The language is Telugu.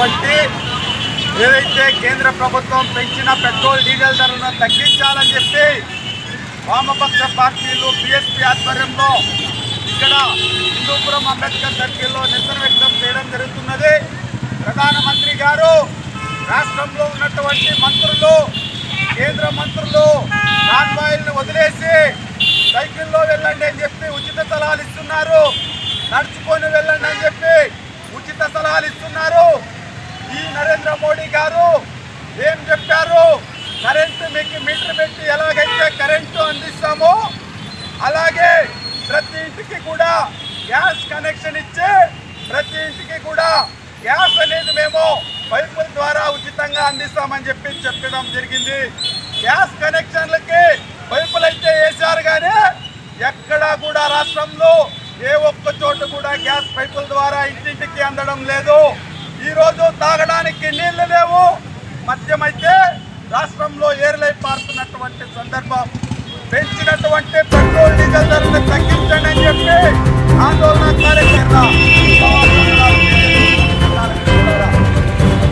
ఉన్నటువంటి ఏదైతే కేంద్ర ప్రభుత్వం పెంచిన పెట్రోల్ డీజిల్ ధరలను తగ్గించాలని చెప్పి వామపక్ష పార్టీలు బీఎస్పీ ఆధ్వర్యంలో ఇక్కడ హిందూపురం అంబేద్కర్ సర్కిల్లో నిరసన వ్యక్తం చేయడం జరుగుతున్నది. ప్రధానమంత్రి గారు రాష్ట్రంలో ఉన్నటువంటి మంత్రులు, కేంద్ర మంత్రులు కాన్వాయిల్ని వదిలేసి సైకిల్లో వెళ్ళండి అని చెప్పి ఉచిత సలహాలు ఇస్తున్నారు. నడుచుకొని వెళ్ళండి అని చెప్పి ఉచిత సలహాలు ఇస్తున్నారు. ఈ నరేంద్ర మోడీ గారు ఏం చెప్పారు? కరెంటు మీకు మీటర్ పెట్టి ఎలాగైతే కరెంటు అందిస్తామో అలాగే ప్రతి ఇంటికి కూడా గ్యాస్ కనెక్షన్ ఇచ్చి ప్రతి ఇంటికి కూడా గ్యాస్ అనేది మేము పైపుల ద్వారా ఉచితంగా అందిస్తామని చెప్పి చెప్పడం జరిగింది. గ్యాస్ కనెక్షన్లకి పైపులు అయితే వేశారు కానీ ఎక్కడా కూడా రాష్ట్రంలో ఏ ఒక్క చోట కూడా గ్యాస్ పైపుల ద్వారా ఇంటింటికి అందడం లేదు. ఈరోజు తాగడానికి నీళ్లు లేవు. మద్యం అయితే రాష్ట్రంలో ఏర్లై పారుతున్నటువంటి సందర్భం. పెంచినటువంటి పెట్రోల్ డీజిల్ ధరలు తగ్గించండి అని చెప్పి